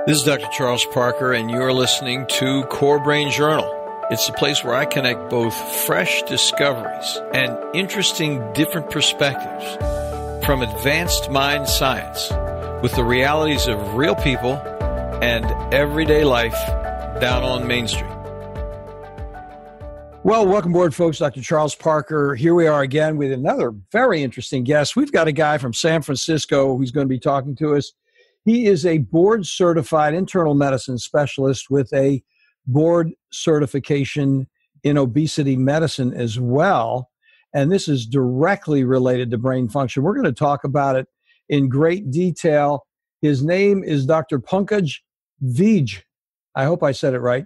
This is Dr. Charles Parker, and you're listening to Core Brain Journal. It's the place where I connect both fresh discoveries and interesting different perspectives from advanced mind science with the realities of real people and everyday life down on Main Street. Well, welcome aboard, folks. Dr. Charles Parker. Here we are again with another very interesting guest. We've got a guy from San Francisco who's going to be talking to us. He is a board-certified internal medicine specialist with a board certification in obesity medicine as well. And this is directly related to brain function. We're going to talk about it in great detail. His name is Dr. Vij. I hope I said it right.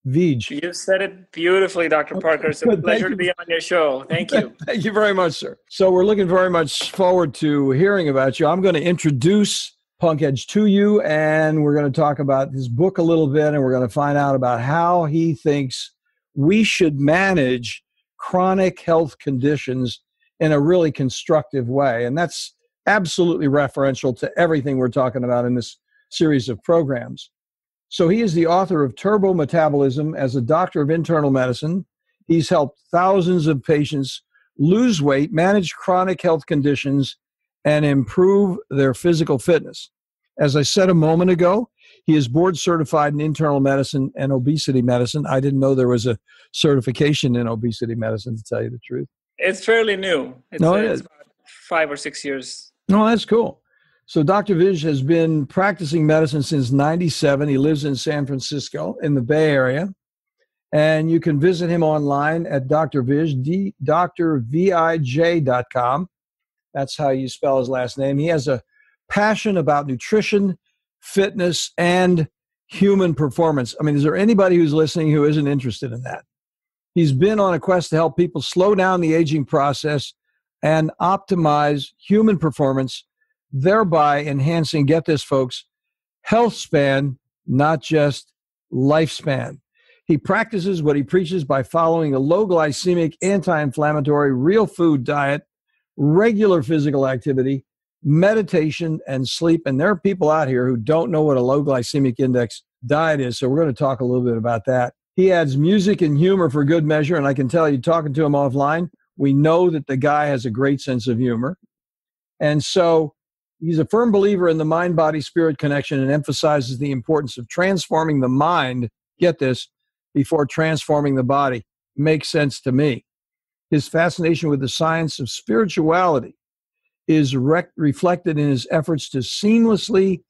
Vij. You said it beautifully, Dr. Parker. It's a pleasure to be on your show. Thank you. Thank you very much, sir. So we're looking very much forward to hearing about you. I'm going to introduce Pankaj to you, and we're going to talk about his book a little bit, and we're going to find out about how he thinks we should manage chronic health conditions in a really constructive way. And that's absolutely referential to everything we're talking about in this series of programs. So he is the author of Turbo Metabolism. As a doctor of internal medicine, he's helped thousands of patients lose weight, manage chronic health conditions, and improve their physical fitness. As I said a moment ago, he is board certified in internal medicine and obesity medicine. I didn't know there was a certification in obesity medicine, to tell you the truth. It's fairly new. It's about 5 or 6 years. No, that's cool. So Dr. Vij has been practicing medicine since 97. He lives in San Francisco in the Bay Area. And you can visit him online at Dr. Vij, drvij.com. That's how you spell his last name. He has a passion about nutrition, fitness, and human performance. I mean, is there anybody who's listening who isn't interested in that? He's been on a quest to help people slow down the aging process and optimize human performance, thereby enhancing, get this, folks, health span, not just lifespan. He practices what he preaches by following a low glycemic, anti-inflammatory, real food diet, regular physical activity, meditation, and sleep. And there are people out here who don't know what a low glycemic index diet is, so we're going to talk a little bit about that. He adds music and humor for good measure, and I can tell you, talking to him offline, we know that the guy has a great sense of humor. And so he's a firm believer in the mind-body-spirit connection and emphasizes the importance of transforming the mind, get this, before transforming the body. Makes sense to me. His fascination with the science of spirituality is reflected in his efforts to seamlessly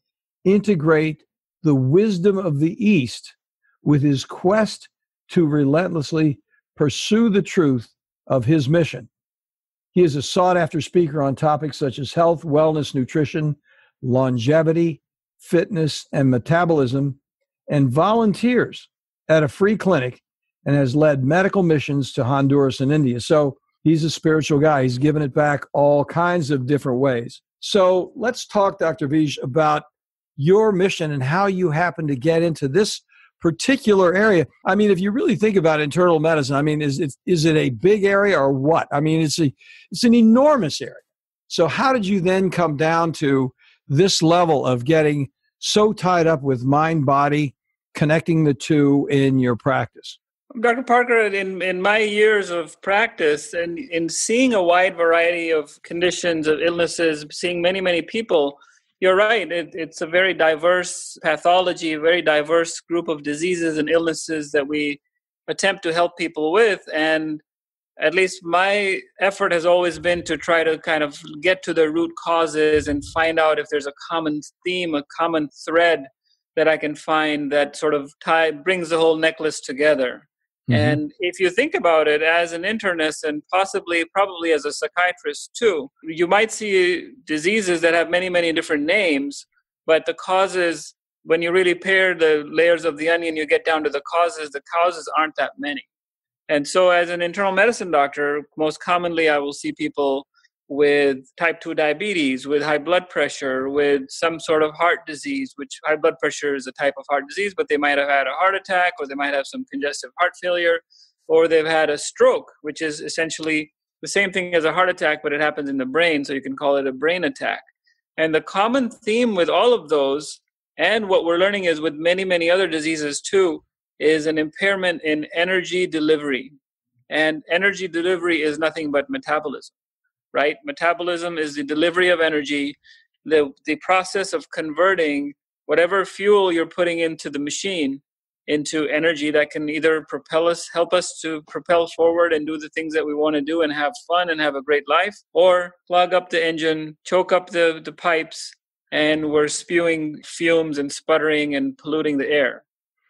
integrate the wisdom of the East with his quest to relentlessly pursue the truth of his mission. He is a sought-after speaker on topics such as health, wellness, nutrition, longevity, fitness, and metabolism, and volunteers at a free clinic and has led medical missions to Honduras and India. So he's a spiritual guy. He's given it back all kinds of different ways. So let's talk, Dr. Vij, about your mission and how you happen to get into this particular area. I mean, if you really think about internal medicine, I mean, is it a big area or what? I mean, it's an enormous area. So how did you then come down to this level of getting so tied up with mind, body, connecting the two in your practice? Dr. Parker, in my years of practice and in seeing a wide variety of conditions, of illnesses, seeing many, many people, you're right. It's a very diverse pathology, a very diverse group of diseases and illnesses that we attempt to help people with. And at least my effort has always been to try to kind of get to the root causes and find out if there's a common theme, a common thread that I can find that sort of brings the whole necklace together. Mm-hmm. And if you think about it as an internist and probably as a psychiatrist too, you might see diseases that have many, many different names, but the causes, when you really pare the layers of the onion, you get down to the causes aren't that many. And so as an internal medicine doctor, most commonly I will see people with type 2 diabetes, with high blood pressure, with some sort of heart disease, which high blood pressure is a type of heart disease, but they might have had a heart attack, or they might have some congestive heart failure, or they've had a stroke, which is essentially the same thing as a heart attack, but it happens in the brain, so you can call it a brain attack. And the common theme with all of those And what we're learning is with many, many other diseases too, is an impairment in energy delivery. And energy delivery is nothing but metabolism, right? Metabolism is the delivery of energy, the process of converting whatever fuel you're putting into the machine into energy that can either help us to propel forward and do the things that we want to do and have fun and have a great life, or plug up the engine, choke up the pipes, and we're spewing fumes and sputtering and polluting the air.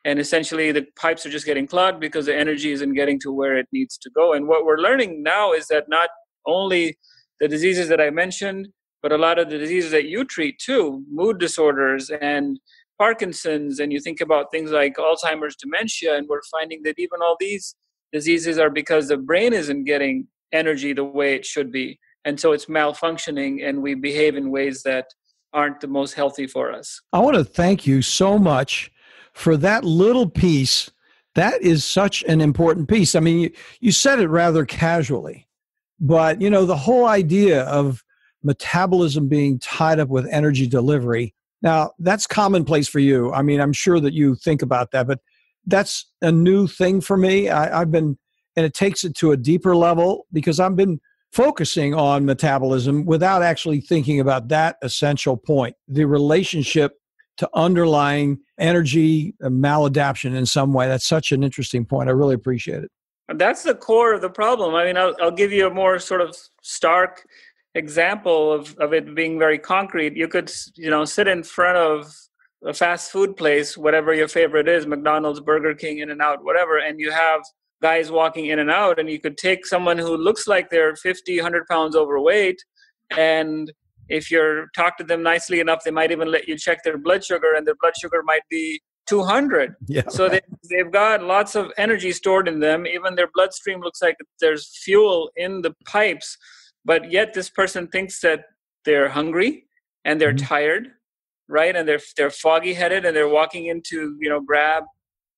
And essentially the pipes are just getting clogged because the energy isn't getting to where it needs to go. And what we're learning now is that not only the diseases that I mentioned, but a lot of the diseases that you treat too, mood disorders and Parkinson's, and you think about things like Alzheimer's, dementia, and we're finding that even all these diseases are because the brain isn't getting energy the way it should be. And so it's malfunctioning and we behave in ways that aren't the most healthy for us. I want to thank you so much for that little piece. That is such an important piece. I mean, you said it rather casually, but the whole idea of metabolism being tied up with energy delivery. Now, that's commonplace for you. I mean, I'm sure that you think about that, but that's a new thing for me. And it takes it to a deeper level because I've been focusing on metabolism without actually thinking about that essential point, the relationship to underlying energy maladaptation in some way. That's such an interesting point. I really appreciate it. That's the core of the problem. I mean, I'll give you a more sort of stark example of it being very concrete. You could, sit in front of a fast food place, whatever your favorite is, McDonald's, Burger King, In-N-Out, whatever, and you have guys walking in and out, and you could take someone who looks like they're 50, 100 pounds overweight, and if you talk to them nicely enough, they might even let you check their blood sugar, and their blood sugar might be 200. Yeah, so they've got lots of energy stored in them. Even their bloodstream looks like there's fuel in the pipes. But yet this person thinks that they're hungry and they're tired, right? And they're foggy-headed and they're walking into, grab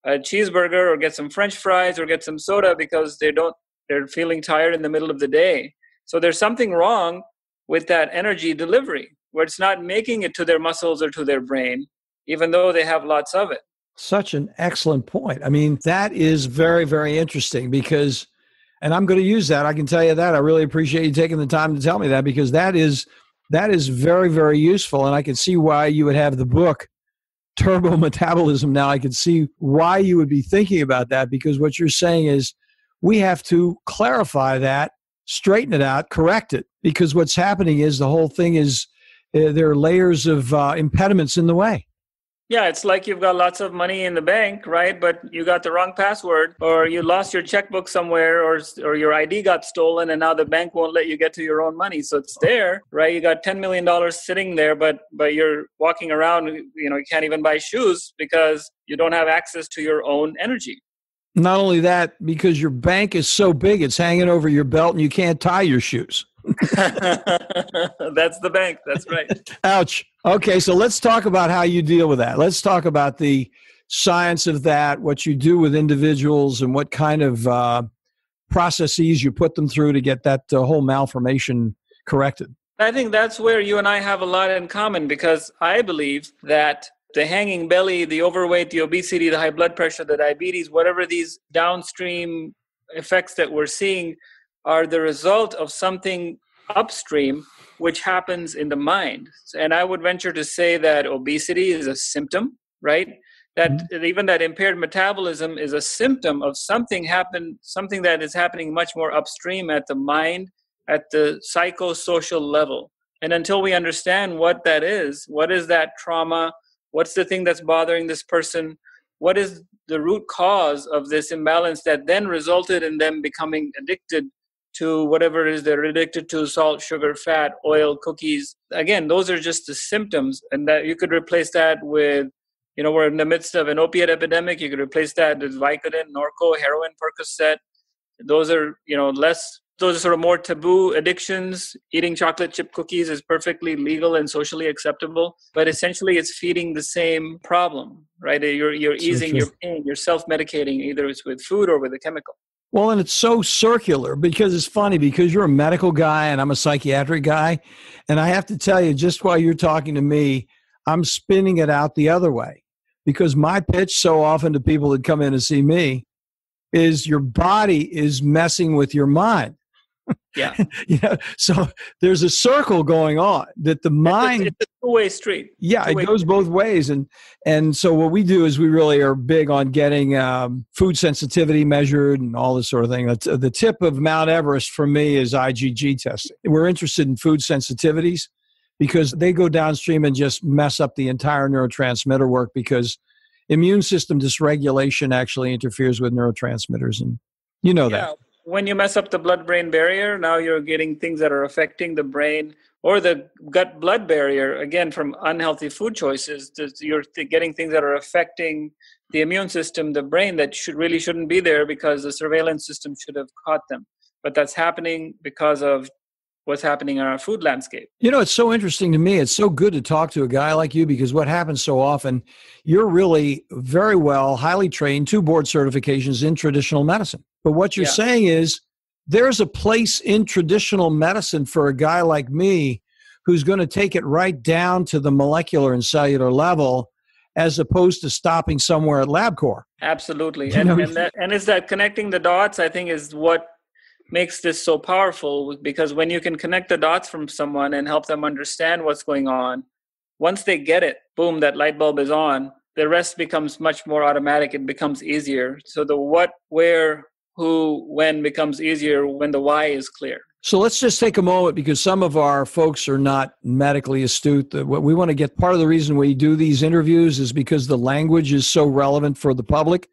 a cheeseburger or get some French fries or get some soda because they're feeling tired in the middle of the day. So there's something wrong with that energy delivery where it's not making it to their muscles or to their brain, even though they have lots of it. Such an excellent point. I mean, that is very, very interesting because and I'm going to use that. I can tell you that. I really appreciate you taking the time to tell me that because that is very, very useful. And I can see why you would have the book, Turbo Metabolism. Now I can see why you would be thinking about that because what you're saying is we have to clarify that, straighten it out, correct it. Because what's happening is the whole thing is there are layers of impediments in the way. Yeah, it's like you've got lots of money in the bank, right? But you got the wrong password or you lost your checkbook somewhere or your ID got stolen and now the bank won't let you get to your own money. So it's there, right? You got $10 million sitting there, but you're walking around, you can't even buy shoes because you don't have access to your own energy. Not only that, because your bank is so big, it's hanging over your belt and you can't tie your shoes. That's the bank. That's right. Ouch. Okay, so let's talk about how you deal with that. Let's talk about the science of that, what you do with individuals and what kind of processes you put them through to get that whole malformation corrected. I think that's where you and I have a lot in common because I believe that the hanging belly, the overweight, the obesity, the high blood pressure, the diabetes, whatever these downstream effects that we're seeing are the result of something upstream which happens in the mind. And I would venture to say that obesity is a symptom, right? That even that impaired metabolism is a symptom of something that is happening much more upstream at the mind, at the psychosocial level. And until we understand what that is, what is that trauma, what's the thing that's bothering this person, what is the root cause of this imbalance that then resulted in them becoming addicted to whatever it is they're addicted to, salt, sugar, fat, oil, cookies. Again, those are just the symptoms. And that you could replace that with, we're in the midst of an opiate epidemic. You could replace that with Vicodin, Norco, heroin, Percocet. Those are, those are sort of more taboo addictions. Eating chocolate chip cookies is perfectly legal and socially acceptable. But essentially, it's feeding the same problem, right? You're easing your pain. You're self-medicating, either it's with food or with a chemical. Well, and it's so circular because it's funny because you're a medical guy and I'm a psychiatric guy. And I have to tell you, just while you're talking to me, I'm spinning it out the other way. Because my pitch so often to people that come in to see me is your body is messing with your mind. Yeah. So there's a circle going on that the mind. It's a two-way street. Yeah, it goes both ways. And so what we do is we really are big on getting food sensitivity measured and all this sort of thing. The tip of Mount Everest for me is IgG testing. We're interested in food sensitivities because they go downstream and just mess up the entire neurotransmitter work because immune system dysregulation actually interferes with neurotransmitters. And that. When you mess up the blood-brain barrier, now you're getting things that are affecting the brain or the gut-blood barrier, again, from unhealthy food choices. You're getting things that are affecting the immune system, the brain, that really shouldn't be there because the surveillance system should have caught them. But that's happening because of what's happening in our food landscape. It's so interesting to me. It's so good to talk to a guy like you because what happens so often, you're really very well, highly trained, 2 board certifications in traditional medicine. But what you're saying is there's a place in traditional medicine for a guy like me who's going to take it right down to the molecular and cellular level as opposed to stopping somewhere at LabCorp. Absolutely. And is that connecting the dots, I think, is what makes this so powerful, because when you can connect the dots from someone and help them understand what's going on, once they get it, boom, that light bulb is on, the rest becomes much more automatic. It becomes easier. So the what, where, who, when becomes easier when the why is clear. So let's just take a moment because some of our folks are not medically astute. What we want to get, part of the reason we do these interviews is because the language is so relevant for the public.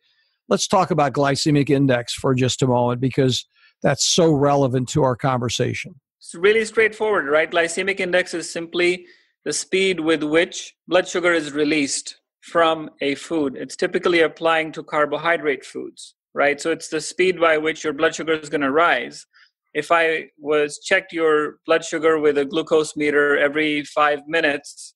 Let's talk about glycemic index for just a moment because that's so relevant to our conversation. It's really straightforward, right? Glycemic index is simply the speed with which blood sugar is released from a food. It's typically applying to carbohydrate foods, right? So it's the speed by which your blood sugar is going to rise. If I checked your blood sugar with a glucose meter every 5 minutes,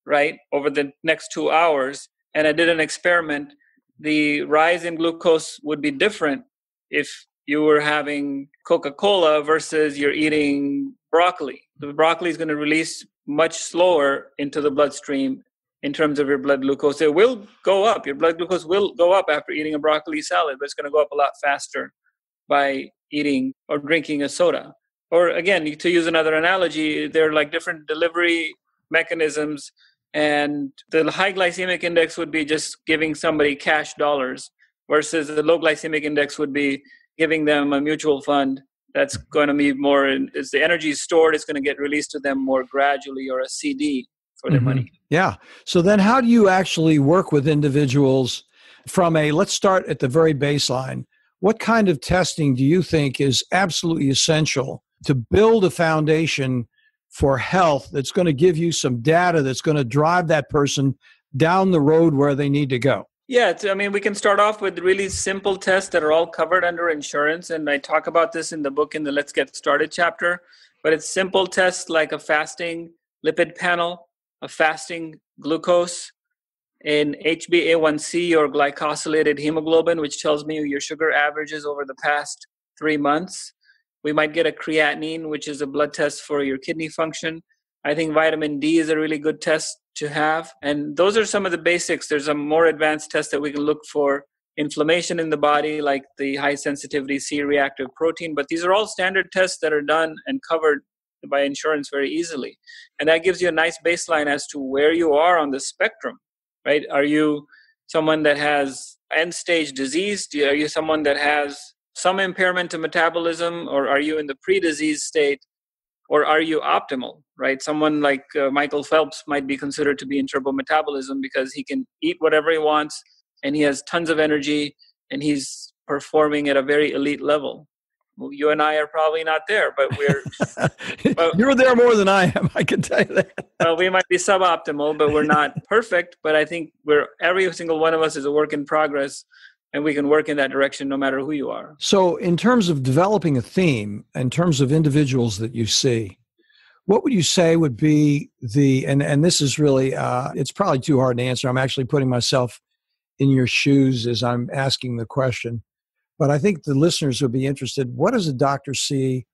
right, over the next 2 hours, and I did an experiment, the rise in glucose would be different if you were having Coca-Cola versus you're eating broccoli. The broccoli is going to release much slower into the bloodstream in terms of your blood glucose. It will go up. Your blood glucose will go up after eating a broccoli salad, but it's going to go up a lot faster by eating or drinking a soda. Or again, to use another analogy, they're like different delivery mechanisms, and the high glycemic index would be just giving somebody cash dollars versus the low glycemic index would be giving them a mutual fund that's going to be more, as the energy is stored, it's going to get released to them more gradually, or a CD for their money. Yeah. So then how do you actually work with individuals from let's start at the very baseline. What kind of testing do you think is absolutely essential to build a foundation for health that's going to give you some data that's going to drive that person down the road where they need to go? Yeah, we can start off with really simple tests that are all covered under insurance. And I talk about this in the book in the Let's Get Started chapter. But it's simple tests like a fasting lipid panel, a fasting glucose, an HbA1c or glycosylated hemoglobin, which tells me your sugar averages over the past 3 months. We might get a creatinine, which is a blood test for your kidney function. I think vitamin D is a really good test to have. And those are some of the basics. There's a more advanced test that we can look for inflammation in the body, like the high sensitivity C-reactive protein. But these are all standard tests that are done and covered by insurance very easily. And that gives you a nice baseline as to where you are on the spectrum, right? Are you someone that has end-stage disease? Are you someone that has some impairment to metabolism? Or are you in the pre-disease state? Or are you optimal, right? Someone like Michael Phelps might be considered to be in turbo metabolism because he can eat whatever he wants and he has tons of energy and he's performing at a very elite level. Well, you and I are probably not there, but we're... You're there more than I am, I can tell you that. Well, we might be suboptimal, but we're not perfect. But I think every single one of us is a work in progress, and we can work in that direction no matter who you are. So in terms of developing a theme, in terms of individuals that you see, what would you say would be and this is really, it's probably too hard to answer. I'm actually putting myself in your shoes as I'm asking the question. But I think the listeners would be interested. What does a doctor see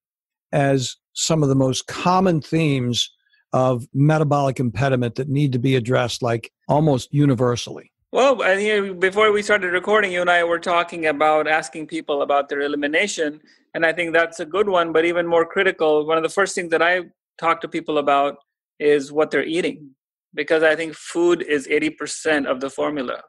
as some of the most common themes of metabolic impediment that need to be addressed like almost universally? Well, I think before we started recording, you and I were talking about asking people about their elimination. And I think that's a good one, but even more critical, one of the first things that I talk to people about is what they're eating, because I think food is 80% of the formula,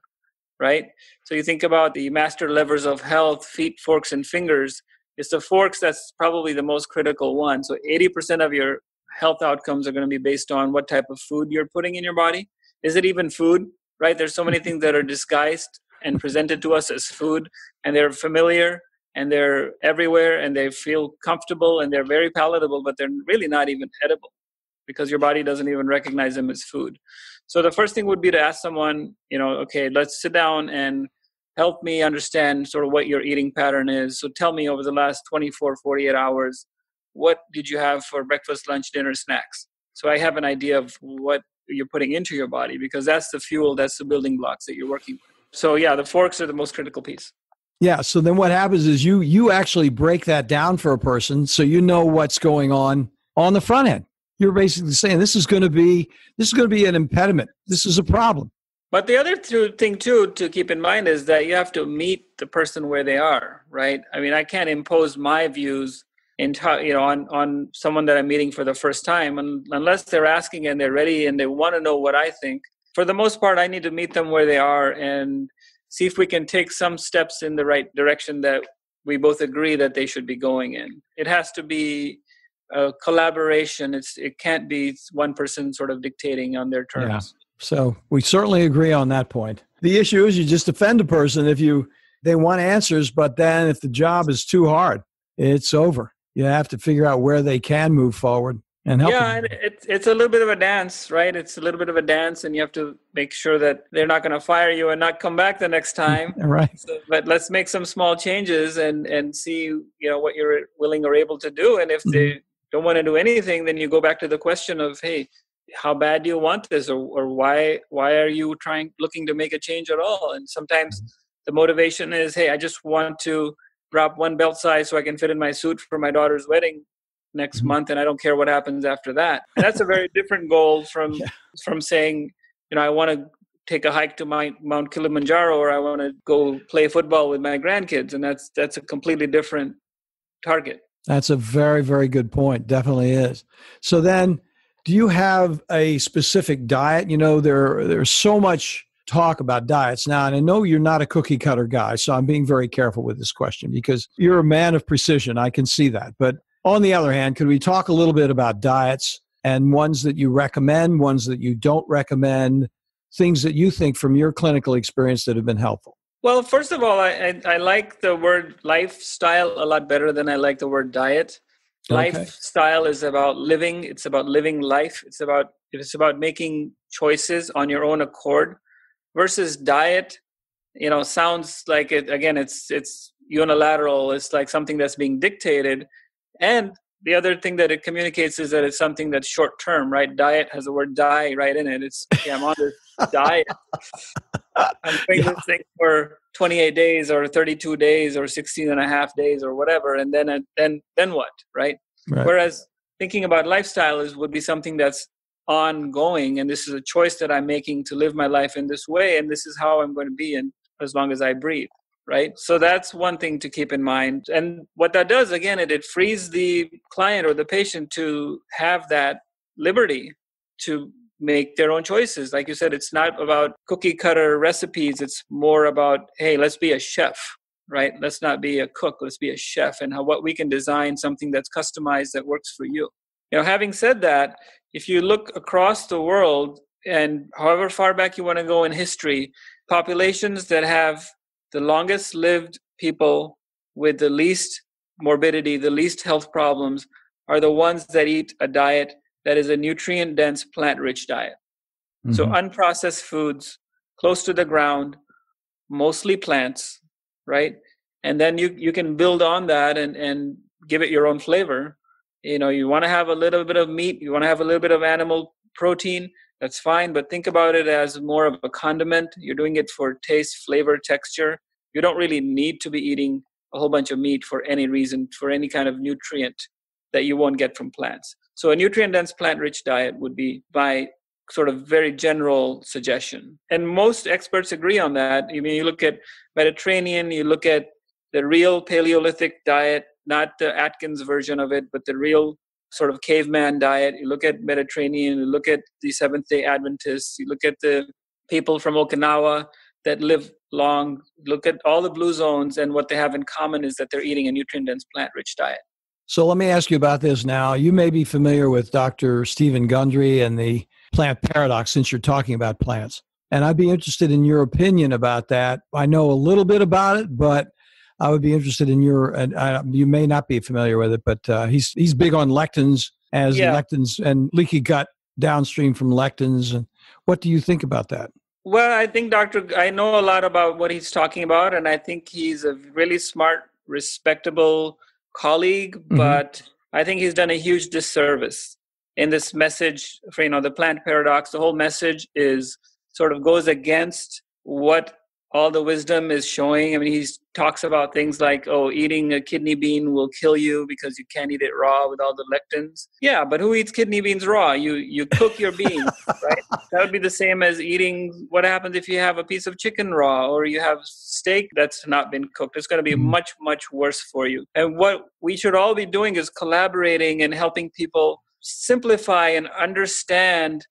right? So you think about the master levers of health, feet, forks, and fingers. It's the forks that's probably the most critical one. So 80% of your health outcomes are going to be based on what type of food you're putting in your body. Is it even food, right? There's so many things that are disguised and presented to us as food, and they're familiar, and they're everywhere, and they feel comfortable, and they're very palatable, but they're really not even edible because your body doesn't even recognize them as food. So the first thing would be to ask someone, okay, let's sit down and help me understand sort of what your eating pattern is. So tell me over the last 24, 48 hours, what did you have for breakfast, lunch, dinner, snacks? So I have an idea of what you're putting into your body, because that's the fuel, that's the building blocks that you're working with. So yeah, the forks are the most critical piece. Yeah. So then what happens is you actually break that down for a person so you know what's going on the front end. You're basically saying this is going to be an impediment. This is a problem. But the other thing too to keep in mind is that you have to meet the person where they are, right? I mean, I can't impose my views on someone that I'm meeting for the first time, unless they're asking and they're ready and they want to know what I think. For the most part, I need to meet them where they are and see if we can take some steps in the right direction that we both agree that they should be going in. It has to be a collaboration. It can't be one person sort of dictating on their terms. Yeah. So we certainly agree on that point. The issue is you just offend a person if they want answers, but then if the job is too hard, it's over. You have to figure out where they can move forward and help them. And it's a little bit of a dance, right? It's a little bit of a dance, and you have to make sure that they're not going to fire you and not come back the next time. Right. So, but let's make some small changes and see, what you're willing or able to do. And if they don't want to do anything, then you go back to the question of, hey, how bad do you want this, or why are you looking to make a change at all? And sometimes the motivation is, hey, I just want to drop one belt size so I can fit in my suit for my daughter's wedding next month, and I don't care what happens after that. And that's a very different goal from saying, I want to take a hike to Mount Kilimanjaro, or I want to go play football with my grandkids, and that's a completely different target. That's a very, very good point. Definitely is. So then, do you have a specific diet? There's so much talk about diets now, and I know you're not a cookie cutter guy, so I'm being very careful with this question because you're a man of precision. I can see that. But on the other hand, could we talk a little bit about diets and ones that you recommend, ones that you don't recommend, things that you think from your clinical experience that have been helpful? Well, first of all, I like the word lifestyle a lot better than I like the word diet. Okay. Lifestyle is about living. It's about living life. It's about making choices on your own accord. Versus diet, sounds like it. Again, it's unilateral. It's like something that's being dictated. And the other thing that it communicates is that it's something that's short term, right? Diet has the word die right in it. It's, I'm on this diet. I'm doing this thing for 28 days or 32 days or 16 and a half days or whatever. And then what, right? Whereas thinking about lifestyle would be something that's ongoing. And this is a choice that I'm making to live my life in this way. And this is how I'm going to be as long as I breathe. Right. So that's one thing to keep in mind. And what that does, again, it frees the client or the patient to have that liberty to make their own choices. Like you said, it's not about cookie cutter recipes. It's more about, hey, let's be a chef, right? Let's not be a cook. Let's be a chef, and what we can design something that's customized that works for you. Having said that, if you look across the world and however far back you want to go in history, populations that have the longest lived people with the least morbidity, the least health problems, are the ones that eat a diet that is a nutrient-dense, plant-rich diet. Mm-hmm. So unprocessed foods, close to the ground, mostly plants, right? And then you can build on that and give it your own flavor. You want to have a little bit of meat, you want to have a little bit of animal protein, that's fine, but think about it as more of a condiment. You're doing it for taste, flavor, texture. You don't really need to be eating a whole bunch of meat for any reason, for any kind of nutrient that you won't get from plants. So a nutrient-dense plant-rich diet would be my sort of very general suggestion. And most experts agree on that. I mean, you look at Mediterranean, you look at the real Paleolithic diet, not the Atkins version of it, but the real sort of caveman diet. You look at Mediterranean, you look at the Seventh-day Adventists, you look at the people from Okinawa that live long, look at all the blue zones, and what they have in common is that they're eating a nutrient-dense plant-rich diet. So let me ask you about this now. You may be familiar with Dr. Stephen Gundry and the plant paradox since you're talking about plants. And I'd be interested in your opinion about that. I know a little bit about it, but I would be interested in you may not be familiar with it, but he's big on lectins, lectins and leaky gut downstream from lectins. And what do you think about that? Well, I think I know a lot about what he's talking about, and I think he's a really smart, respectable colleague, but I think he's done a huge disservice in this message for, the plant paradox. The whole message sort of goes against what all the wisdom is showing. I mean, he talks about things like, eating a kidney bean will kill you because you can't eat it raw with all the lectins. Yeah, but who eats kidney beans raw? You cook your beans, right? That would be the same as eating. What happens if you have a piece of chicken raw or you have steak that's not been cooked? It's going to be much, much worse for you. And what we should all be doing is collaborating and helping people simplify and understand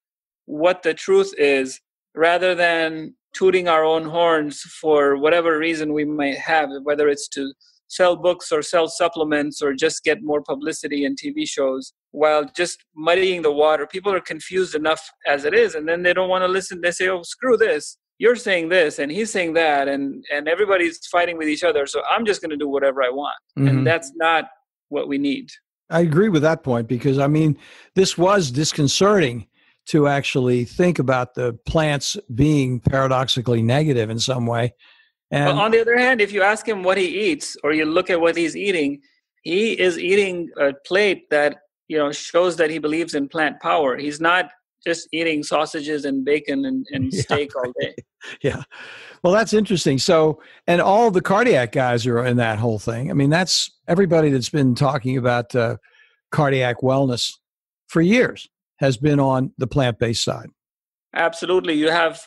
what the truth is, rather than tooting our own horns for whatever reason we might have, whether it's to sell books or sell supplements or just get more publicity in TV shows, while just muddying the water. People are confused enough as it is, and then they don't want to listen. They say, screw this. You're saying this, and he's saying that, and everybody's fighting with each other, so I'm just going to do whatever I want. And that's not what we need. I agree with that point, because, I mean, this was disconcerting to actually think about the plants being paradoxically negative in some way. And but on the other hand, if you ask him what he eats, or you look at what he's eating, he is eating a plate that shows that he believes in plant power. He's not just eating sausages and bacon and steak all day. Yeah. Well, that's interesting. So, and all the cardiac guys are in that whole thing. I mean, that's everybody that's been talking about cardiac wellness for years has been on the plant-based side. Absolutely. You have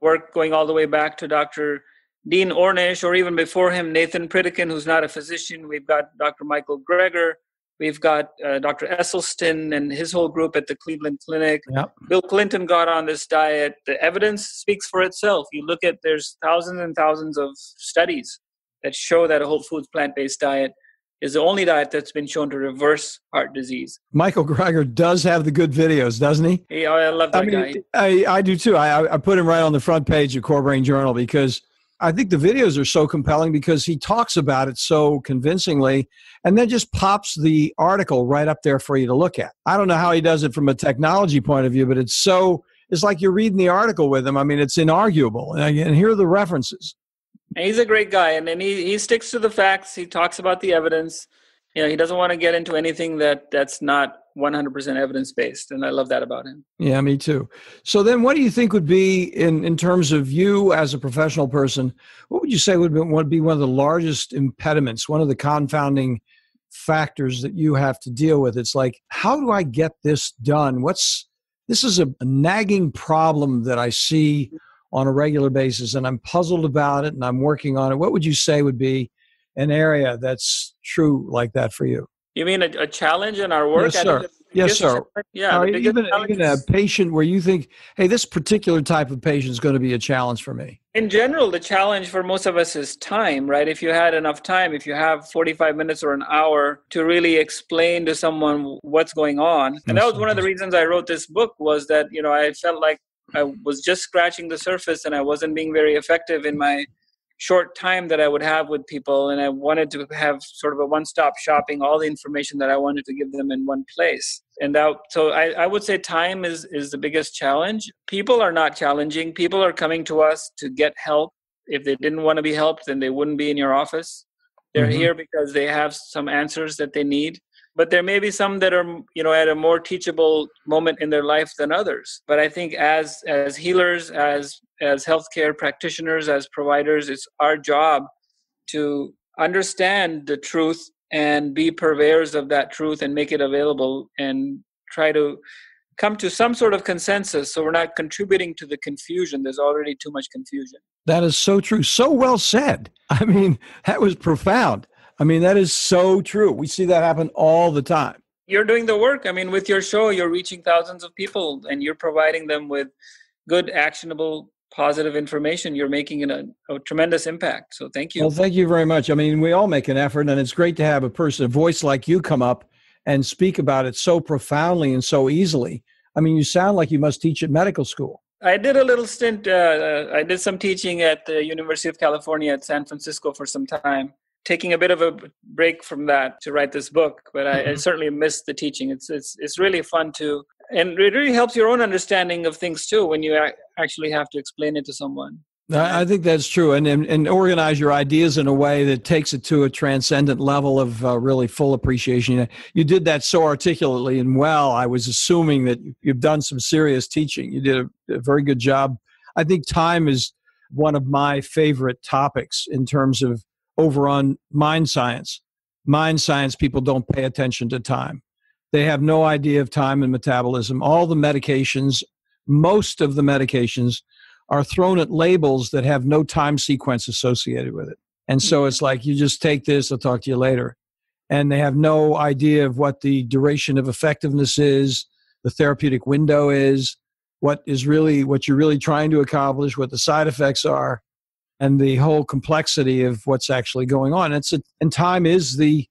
work going all the way back to Dr. Dean Ornish, or even before him, Nathan Pritikin, who's not a physician. We've got Dr. Michael Greger. We've got Dr. Esselstyn and his whole group at the Cleveland Clinic. Yep. Bill Clinton got on this diet. The evidence speaks for itself. You look at, there's thousands and thousands of studies that show that a whole foods plant-based diet is the only diet that's been shown to reverse heart disease. Michael Greger does have the good videos, doesn't he? Yeah, I love that guy. I do too. I put him right on the front page of Core Brain Journal because I think the videos are so compelling, because he talks about it so convincingly and then just pops the article right up there for you to look at. I don't know how he does it from a technology point of view, but it's like you're reading the article with him. I mean, it's inarguable. And here are the references. And he's a great guy, and he sticks to the facts. He talks about the evidence. He doesn't want to get into anything that's not 100% evidence-based, and I love that about him. Yeah, me too. So then what do you think would be, in terms of you as a professional person, what would you say would be one of the largest impediments, one of the confounding factors that you have to deal with? It's like, how do I get this done? This is a nagging problem that I see on a regular basis, and I'm puzzled about it, and I'm working on it. What would you say would be an area that's true like that for you? You mean a challenge in our work? Yes, sir. Yes, sir. Yeah. Even a patient where you think, hey, this particular type of patient is going to be a challenge for me. In general, the challenge for most of us is time, right? If you had enough time, if you have 45 minutes or an hour to really explain to someone what's going on. And that was one of the reasons I wrote this book, was that, I felt like I was just scratching the surface and I wasn't being very effective in my short time that I would have with people. And I wanted to have sort of a one-stop shopping, all the information that I wanted to give them in one place. And so I would say time is the biggest challenge. People are not challenging. People are coming to us to get help. If they didn't want to be helped, then they wouldn't be in your office. They're here because they have some answers that they need. But there may be some that are, at a more teachable moment in their life than others. But I think as healers, as healthcare practitioners, as providers, it's our job to understand the truth and be purveyors of that truth and make it available. And try to come to some sort of consensus so we're not contributing to the confusion. There's already too much confusion. That is so true. So well said. I mean, that was profound. I mean, that is so true. We see that happen all the time. You're doing the work. I mean, with your show, you're reaching thousands of people and you're providing them with good, actionable, positive information. You're making a tremendous impact. So thank you. Well, thank you very much. I mean, we all make an effort, and it's great to have a voice like you come up and speak about it so profoundly and so easily. I mean, you sound like you must teach at medical school. I did a little stint. I did some teaching at the University of California at San Francisco for some time, taking a bit of a break from that to write this book. But I certainly missed the teaching. It's really fun to, and it really helps your own understanding of things too when you actually have to explain it to someone. I think that's true, and organize your ideas in a way that takes it to a transcendent level of really full appreciation. You did that so articulately and well. I was assuming that you've done some serious teaching. You did a very good job. I think time is one of my favorite topics in terms of over on mind science. Mind science people don't pay attention to time. They have no idea of time and metabolism. All the medications, most of the medications, are thrown at labels that have no time sequence associated with it. And so it's like, you just take this, I'll talk to you later. And they have no idea of what the duration of effectiveness is, the therapeutic window is, what you're really trying to accomplish, what the side effects are, and the whole complexity of what's actually going on. And time is the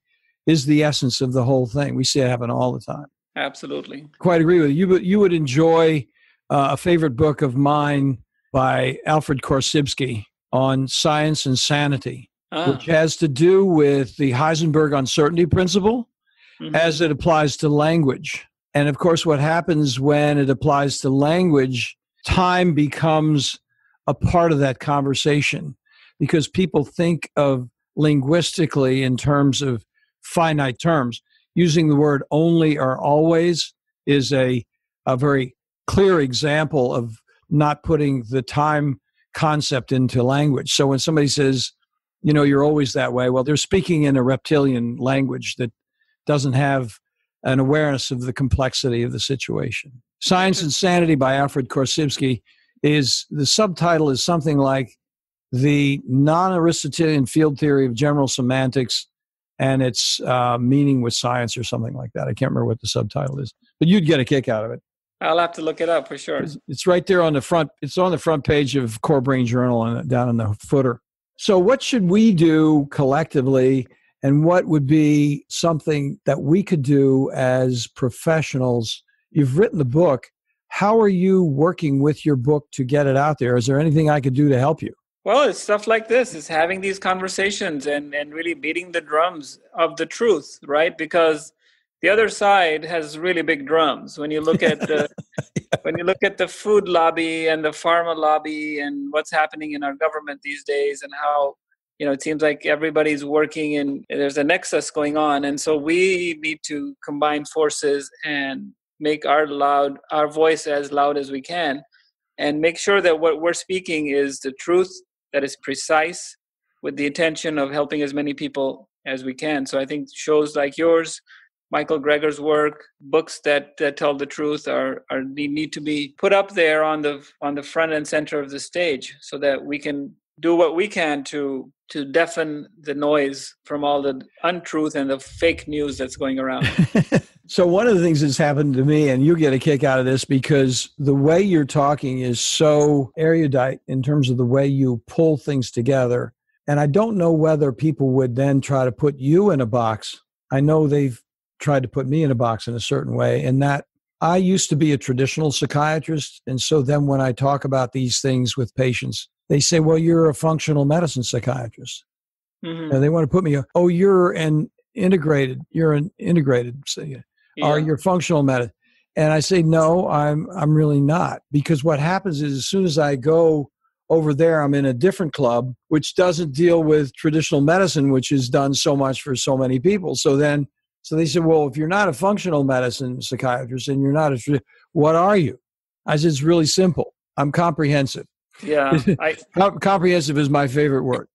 essence of the whole thing. We see it happen all the time. Absolutely. Quite agree with you. You would enjoy a favorite book of mine by Alfred Korsybski on science and sanity, which has to do with the Heisenberg uncertainty principle as it applies to language. And of course, what happens when it applies to language, time becomes a part of that conversation because people think of linguistically in terms of finite terms. Using the word only or always is a very clear example of not putting the time concept into language. So when somebody says, you're always that way, well, they're speaking in a reptilian language that doesn't have an awareness of the complexity of the situation. Science and Sanity by Alfred Korsybski the subtitle is something like the non-Aristotelian field theory of general semantics and its meaning with science or something like that. I can't remember what the subtitle is, but you'd get a kick out of it. I'll have to look it up for sure. It's right there on the front. It's on the front page of Core Brain Journal and down in the footer. So what should we do collectively, and what would be something that we could do as professionals? You've written the book. How are you working with your book to get it out there? Is there anything I could do to help you? Well, it's stuff like this. It's having these conversations and really beating the drums of the truth, right? Because the other side has really big drums. When you look at the food lobby and the pharma lobby and what's happening in our government these days, and how it seems like everybody's working and there's a nexus going on, and so we need to combine forces and make our voice as loud as we can, and make sure that what we're speaking is the truth, that is precise, with the intention of helping as many people as we can. So I think shows like yours, Michael Greger's work, books that tell the truth need to be put up there on the front and center of the stage, so that we can do what we can to deafen the noise from all the untruth and the fake news that's going around. So one of the things that's happened to me, and you get a kick out of this, because the way you're talking is so erudite in terms of the way you pull things together. And I don't know whether people would then try to put you in a box. I know they've tried to put me in a box in a certain way, and that I used to be a traditional psychiatrist. And so then when I talk about these things with patients, they say, well, you're a functional medicine psychiatrist. And they want to put me, you're an integrated, or you're functional medicine. And I say, no, I'm really not. Because what happens is, as soon as I go over there, I'm in a different club, which doesn't deal with traditional medicine, which is done so much for so many people. So they said, well, if you're not a functional medicine psychiatrist and you're not what are you? I said, it's really simple. I'm comprehensive. Yeah. Comprehensive is my favorite word.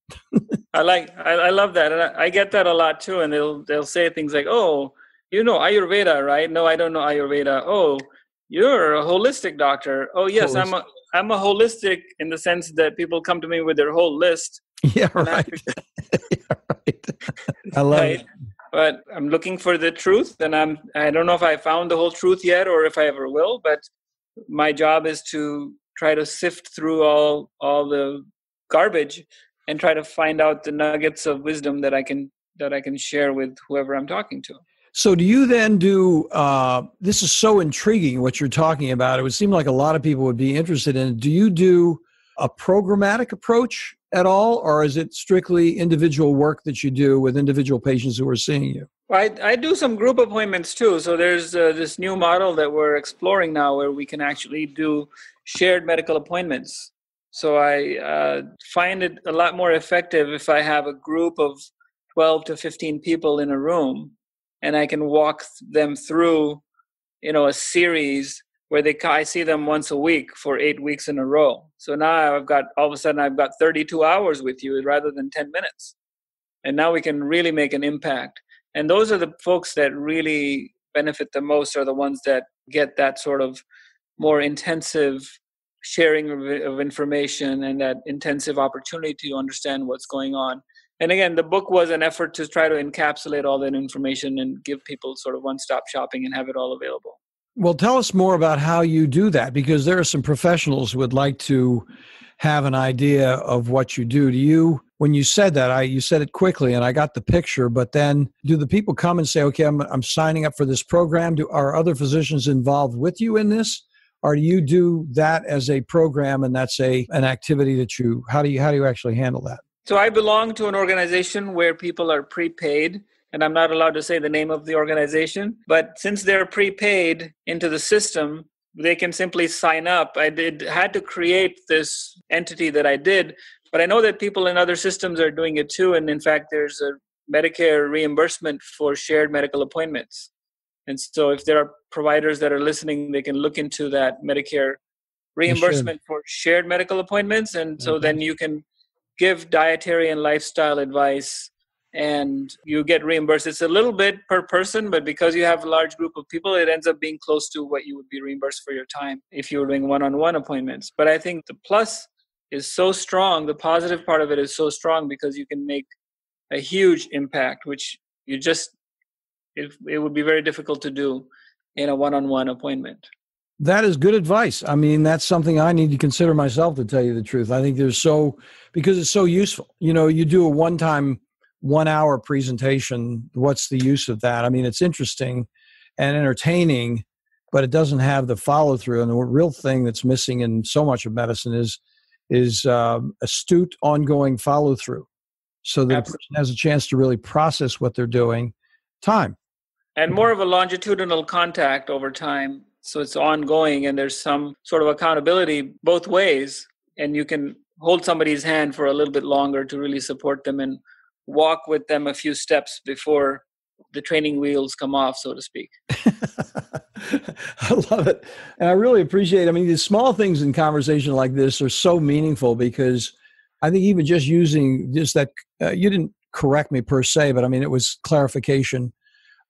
I love that. And I get that a lot too. And they'll say things like, oh, You know Ayurveda, right? No, I don't know Ayurveda. Oh, you're a holistic doctor. Oh, yes, Holistic. I'm a holistic in the sense that people come to me with their whole list. Yeah, right. Yeah, right. I love Right. it. But I'm looking for the truth, and I don't know if I found the whole truth yet or if I ever will, but my job is to try to sift through all the garbage and try to find out the nuggets of wisdom that I can share with whoever I'm talking to. So do you then do, this is so intriguing what you're talking about. It would seem like a lot of people would be interested in it. Do you do a programmatic approach at all, or is it strictly individual work that you do with individual patients who are seeing you? I do some group appointments too. So there's this new model that we're exploring now where we can actually do shared medical appointments. So I find it a lot more effective if I have a group of 12 to 15 people in a room, and I can walk them through, a series where I see them once a week for 8 weeks in a row. So now all of a sudden I've got 32 hours with you rather than 10 minutes. And now we can really make an impact. And those are the folks that really benefit the most, are the ones that get that sort of more intensive sharing of information and that intensive opportunity to understand what's going on. And again, the book was an effort to try to encapsulate all that information and give people sort of one-stop shopping and have it all available. Well, tell us more about how you do that, because there are some professionals who would like to have an idea of what you do. Do you, when you said that, you said it quickly and I got the picture, but then do the people come and say, okay, I'm signing up for this program? Are other physicians involved with you in this? Or do you do that as a program and that's an activity that how do you actually handle that? So I belong to an organization where people are prepaid, and I'm not allowed to say the name of the organization, but since they're prepaid into the system, they can simply sign up. I had to create this entity that I did, but I know that people in other systems are doing it too. And in fact, there's a Medicare reimbursement for shared medical appointments. And so if there are providers that are listening, they can look into that Medicare reimbursement for shared medical appointments. And so then you can give dietary and lifestyle advice and you get reimbursed. It's a little bit per person, but because you have a large group of people, it ends up being close to what you would be reimbursed for your time if you were doing one-on-one appointments. But I think the plus is so strong, the positive part of it is so strong because you can make a huge impact, which it would be very difficult to do in a one-on-one appointment. That is good advice. I mean, that's something I need to consider myself, to tell you the truth. I think because it's so useful. You do a one-time 1-hour presentation. What's the use of that? I mean, it's interesting and entertaining, but it doesn't have the follow-through. And the real thing that's missing in so much of medicine is astute, ongoing follow-through, so that a person has a chance to really process what they're doing. Time. And more of a longitudinal contact over time. So it's ongoing and there's some sort of accountability both ways. And you can hold somebody's hand for a little bit longer to really support them and walk with them a few steps before the training wheels come off, so to speak. I love it. And I really appreciate it. I mean, the small things in conversation like this are so meaningful, because I think even just using just that, you didn't correct me per se, but I mean, it was clarification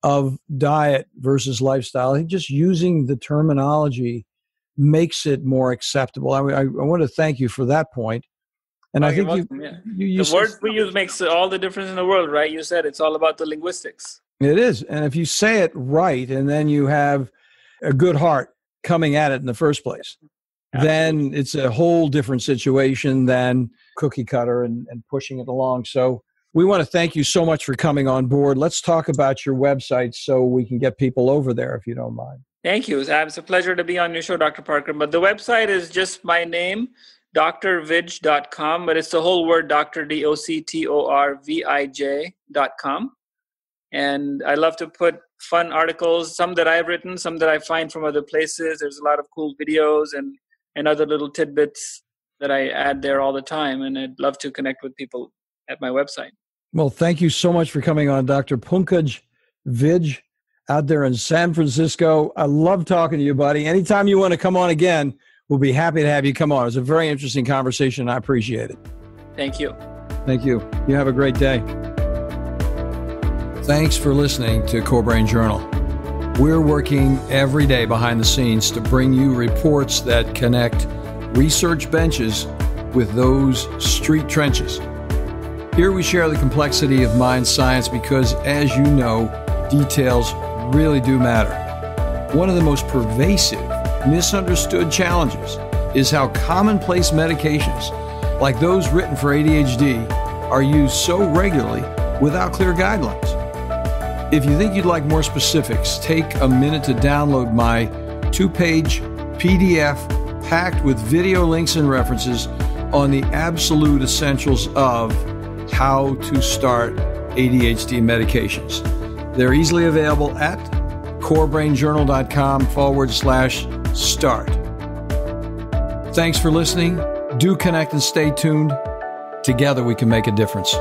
of diet versus lifestyle. I think just using the terminology makes it more acceptable. I mean, I want to thank you for that point. And I think the words we use makes all the difference in the world, right? You said it's all about the linguistics. It is. And if you say it right, and then you have a good heart coming at it in the first place, then it's a whole different situation than cookie cutter and pushing it along. So we want to thank you so much for coming on board. Let's talk about your website so we can get people over there, if you don't mind. Thank you. It's a pleasure to be on your show, Dr. Parker. But the website is just my name, drvij.com, but it's the whole word, Dr. DoctorVij.com. And I love to put fun articles, some that I've written, some that I find from other places. There's a lot of cool videos and other little tidbits that I add there all the time. And I'd love to connect with people at my website. Well, thank you so much for coming on, Dr. Pankaj Vij, out there in San Francisco. I love talking to you, buddy. Anytime you want to come on again, we'll be happy to have you come on. It was a very interesting conversation. I appreciate it. Thank you. Thank you. You have a great day. Thanks for listening to Core Brain Journal. We're working every day behind the scenes to bring you reports that connect research benches with those street trenches. Here we share the complexity of mind science because, as you know, details really do matter. One of the most pervasive, misunderstood challenges is how commonplace medications, like those written for ADHD, are used so regularly without clear guidelines. If you think you'd like more specifics, take a minute to download my 2-page PDF packed with video links and references on the absolute essentials of how to start ADHD medications. They're easily available at corebrainjournal.com/start. Thanks for listening. Do connect and stay tuned. Together we can make a difference.